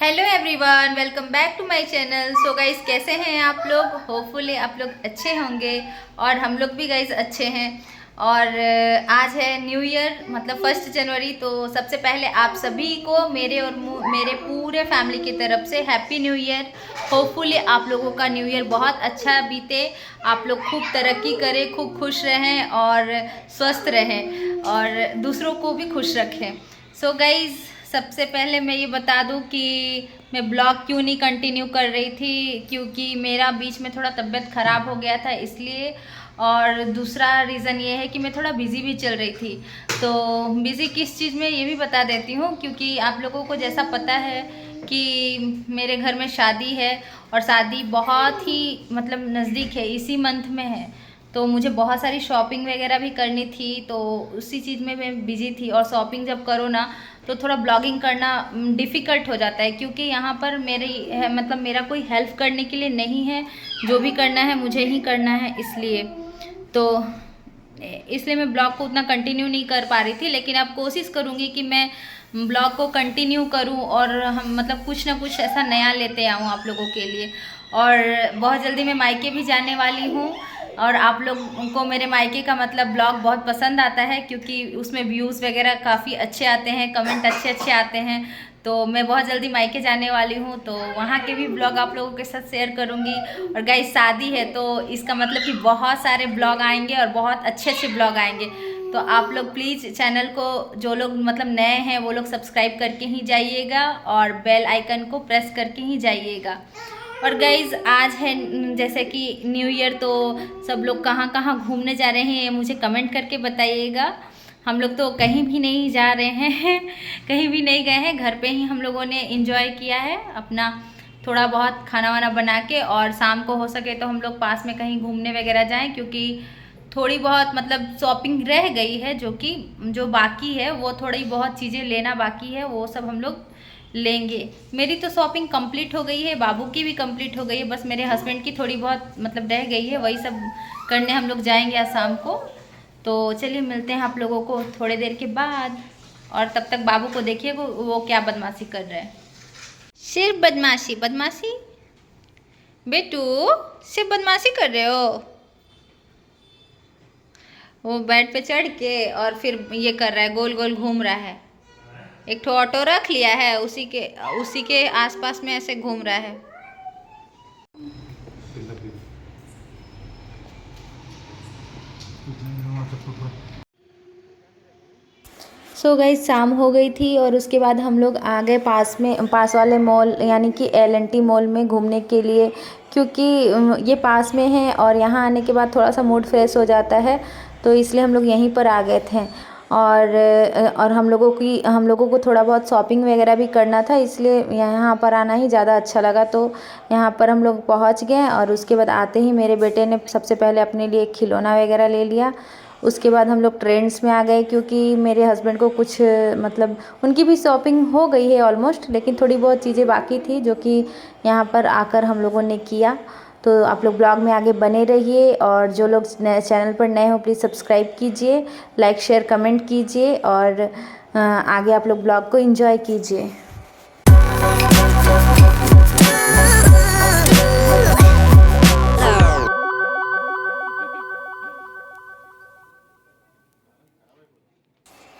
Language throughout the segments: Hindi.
Hello everyone, welcome back to my channel. So guys, कैसे हैं आप लोग? होपफुली आप लोग अच्छे होंगे और हम लोग भी गाइस अच्छे हैं। और आज है न्यू ईयर, मतलब 1 जनवरी। तो सबसे पहले आप सभी को मेरे और मेरे पूरे फैमिली की तरफ से हैप्पी न्यू ईयर। होपफुली आप लोगों का न्यू ईयर बहुत अच्छा बीते, आप लोग खूब तरक्की करें, खूब खुश रहें और स्वस्थ रहें और दूसरों को भी खुश रखें। सो गाइज, सबसे पहले मैं ये बता दूं कि मैं ब्लॉग क्यों नहीं कंटिन्यू कर रही थी, क्योंकि मेरा बीच में थोड़ा तबीयत ख़राब हो गया था इसलिए। और दूसरा रीज़न ये है कि मैं थोड़ा बिज़ी भी चल रही थी। तो बिज़ी किस चीज़ में ये भी बता देती हूँ, क्योंकि आप लोगों को जैसा पता है कि मेरे घर में शादी है और शादी बहुत ही मतलब नज़दीक है, इसी मंथ में है। तो मुझे बहुत सारी शॉपिंग वगैरह भी करनी थी, तो उसी चीज़ में मैं बिज़ी थी। और शॉपिंग जब करो ना तो थोड़ा ब्लॉगिंग करना डिफ़िकल्ट हो जाता है, क्योंकि यहाँ पर मेरी मतलब मेरा कोई हेल्प करने के लिए नहीं है। जो भी करना है मुझे ही करना है, इसलिए मैं ब्लॉग को उतना कंटिन्यू नहीं कर पा रही थी। लेकिन अब कोशिश करूँगी कि मैं ब्लॉग को कंटिन्यू करूँ और हम मतलब कुछ ना कुछ ऐसा नया लेते आऊँ आप लोगों के लिए। और बहुत जल्दी मैं मायके भी जाने वाली हूँ और आप लोग को मेरे मायके का मतलब ब्लॉग बहुत पसंद आता है, क्योंकि उसमें व्यूज़ वगैरह काफ़ी अच्छे आते हैं, कमेंट अच्छे अच्छे आते हैं। तो मैं बहुत जल्दी मायके जाने वाली हूँ, तो वहाँ के भी ब्लॉग आप लोगों के साथ शेयर करूँगी। और गाइस, शादी है तो इसका मतलब कि बहुत सारे ब्लॉग आएंगे और बहुत अच्छे अच्छे ब्लॉग आएंगे। तो आप लोग प्लीज़ चैनल को, जो लोग मतलब नए हैं वो लोग सब्सक्राइब करके ही जाइएगा और बेल आइकन को प्रेस करके ही जाइएगा। और गाइज, आज है जैसे कि न्यू ईयर, तो सब लोग कहाँ कहाँ घूमने जा रहे हैं मुझे कमेंट करके बताइएगा। हम लोग तो कहीं भी नहीं जा रहे हैं कहीं भी नहीं गए हैं, घर पे ही हम लोगों ने एंजॉय किया है अपना थोड़ा बहुत खाना वाना बना के। और शाम को हो सके तो हम लोग पास में कहीं घूमने वगैरह जाएं, क्योंकि थोड़ी बहुत मतलब शॉपिंग रह गई है, जो बाकी है वो थोड़ी बहुत चीज़ें लेना बाकी है, वो सब हम लोग लेंगे। मेरी तो शॉपिंग कंप्लीट हो गई है, बाबू की भी कंप्लीट हो गई है, बस मेरे हस्बैंड की थोड़ी बहुत मतलब रह गई है, वही सब करने हम लोग जाएंगे आज शाम को। तो चलिए मिलते हैं आप लोगों को थोड़ी देर के बाद। और तब तक बाबू को देखिए वो क्या बदमाशी कर रहा है। सिर्फ बदमाशी बदमाशी, बेटू सिर्फ बदमाशी कर रहे हो। वो बेड पे चढ़ के और फिर ये कर रहा है, गोल गोल घूम रहा है। एक ठो ऑटो रख लिया है, उसी के आसपास में ऐसे घूम रहा है। सो गाइस, शाम हो गई थी और उसके बाद हम लोग आ गए पास वाले मॉल, यानी कि LNT मॉल में घूमने के लिए, क्योंकि ये पास में है और यहाँ आने के बाद थोड़ा सा मूड फ्रेश हो जाता है, तो इसलिए हम लोग यहीं पर आ गए थे। और हम लोगों को थोड़ा बहुत शॉपिंग वगैरह भी करना था, इसलिए यहाँ पर आना ही ज़्यादा अच्छा लगा। तो यहाँ पर हम लोग पहुँच गए और उसके बाद आते ही मेरे बेटे ने सबसे पहले अपने लिए खिलौना वगैरह ले लिया। उसके बाद हम लोग ट्रेंड्स में आ गए, क्योंकि मेरे हस्बैंड को कुछ मतलब उनकी भी शॉपिंग हो गई है ऑलमोस्ट, लेकिन थोड़ी बहुत चीज़ें बाकी थी जो कि यहाँ पर आकर हम लोगों ने किया। तो आप लोग ब्लॉग में आगे बने रहिए, और जो लोग चैनल पर नए हो प्लीज़ सब्सक्राइब कीजिए, लाइक शेयर कमेंट कीजिए और आगे आप लोग ब्लॉग को एंजॉय कीजिए।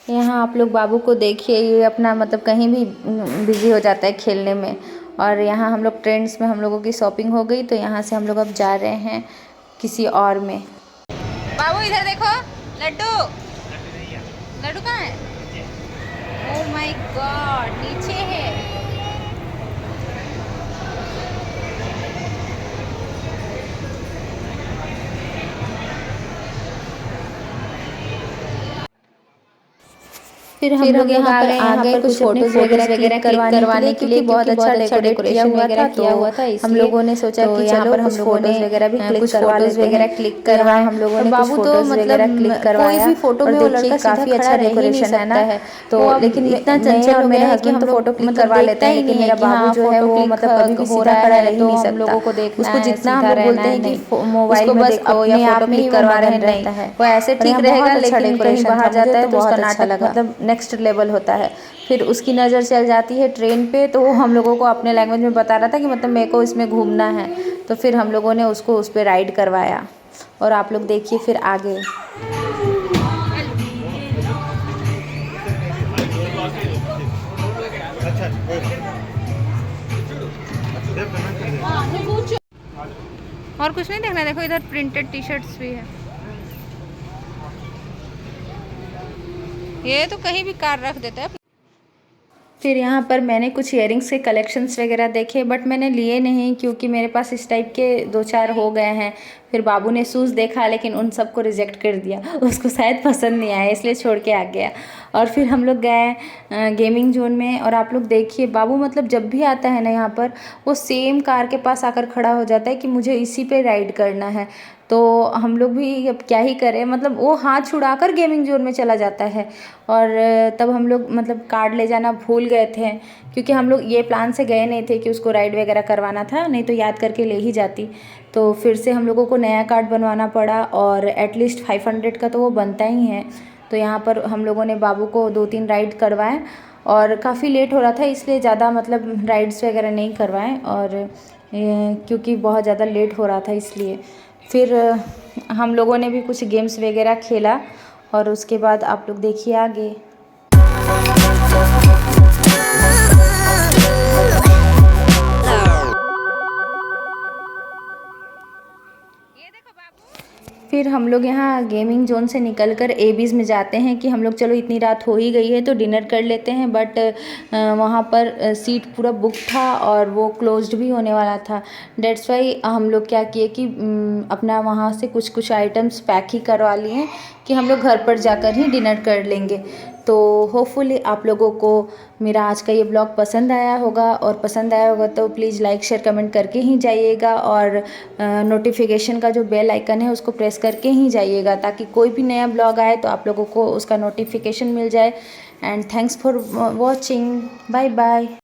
यहाँ आप लोग बाबू को देखिए, ये अपना मतलब कहीं भी बिज़ी हो जाता है खेलने में। और यहाँ हम लोग ट्रेंड्स में हम लोगों की शॉपिंग हो गई, तो यहाँ से हम लोग अब जा रहे हैं किसी और में। बाबू इधर देखो, लड्डू लड्डू कहाँ है? ओह माय गॉड, नीचे है। फिर हम लोग यहाँ पर आ गए कुछ फोटोज़ वगैरह क्लिक करवाने के लिए, बहुत अच्छा डेकोरेशन वगैरह किया हुआ था। हम लोगों ने सोचा कि चलो हम कुछ फोटोज़ वगैरह भी क्लिक करवा लेते हैं। क्लिक करवाए हम लोगों ने, बाबू तो मतलब क्लिक करवाया, कोई भी फोटो में वो लड़का काफ़ी अच्छा डेकोरेशन है ना। तो लेकिन इतना चंचल और मेरे हस्बैंड तो फोटो क्लिक करवा लेते हैं, लेकिन मेरा बाबू जो है वो मतलब कभी भी सीधा खड़ा रह ही नहीं सकता। लोगों को देखना उसको जितना हम लोग बोलते हैं कि मोबाइल में देखो या फोटो क्लिक करवा रहे हैं, वो ऐसे ठीक रहेगा, लेकिन कहीं बाहर जाता है तो उसका नाटक मतलब नेक्स्ट लेवल होता है। फिर उसकी नज़र चल जाती है ट्रेन पे, तो वो हम लोगों को अपने लैंग्वेज में बता रहा था कि मतलब मेरे को इसमें घूमना है। तो फिर हम लोगों ने उसको उस पर राइड करवाया। और आप लोग देखिए फिर आगे। और कुछ नहीं देखना, देखो इधर प्रिंटेड टी शर्ट्स भी है। ये तो कहीं भी कार रख देता है। फिर यहाँ पर मैंने कुछ इयरिंग्स के कलेक्शंस वगैरह देखे, बट मैंने लिए नहीं क्योंकि मेरे पास इस टाइप के 2-4 हो गए हैं। फिर बाबू ने शूज़ देखा लेकिन उन सबको रिजेक्ट कर दिया, उसको शायद पसंद नहीं आया इसलिए छोड़ के आ गया। और फिर हम लोग गए गेमिंग जोन में। और आप लोग देखिए बाबू मतलब जब भी आता है ना यहाँ पर, वो सेम कार के पास आकर खड़ा हो जाता है कि मुझे इसी पे राइड करना है। तो हम लोग भी अब क्या ही करें, मतलब वो हाथ छुड़ाकर गेमिंग जोन में चला जाता है। और तब हम लोग मतलब कार्ड ले जाना भूल गए थे, क्योंकि हम लोग ये प्लान से गए नहीं थे कि उसको राइड वगैरह करवाना था, नहीं तो याद करके ले ही जाती। तो फिर से हम लोगों को नया कार्ड बनवाना पड़ा, और एटलीस्ट 500 का तो वो बनता ही है। तो यहाँ पर हम लोगों ने बाबू को 2-3 राइड करवाए, और काफ़ी लेट हो रहा था इसलिए ज़्यादा मतलब राइड्स वगैरह नहीं करवाएं, और क्योंकि बहुत ज़्यादा लेट हो रहा था इसलिए। फिर हम लोगों ने भी कुछ गेम्स वगैरह खेला, और उसके बाद आप लोग देखिए आगे। फिर हम लोग यहाँ गेमिंग जोन से निकलकर एबीज में जाते हैं कि हम लोग चलो इतनी रात हो ही गई है तो डिनर कर लेते हैं। बट वहाँ पर सीट पूरा बुक था और वो क्लोज्ड भी होने वाला था। डेट्स वाई हम लोग क्या किए कि अपना वहाँ से कुछ आइटम्स पैक ही करवा लिए कि हम लोग घर पर जाकर ही डिनर कर लेंगे। तो होपफुली आप लोगों को मेरा आज का ये ब्लॉग पसंद आया होगा, और पसंद आया होगा तो प्लीज़ लाइक शेयर कमेंट करके ही जाइएगा, और नोटिफिकेशन का जो बेल आइकन है उसको प्रेस करके ही जाइएगा, ताकि कोई भी नया ब्लॉग आए तो आप लोगों को उसका नोटिफिकेशन मिल जाए। And thanks for watching, bye bye.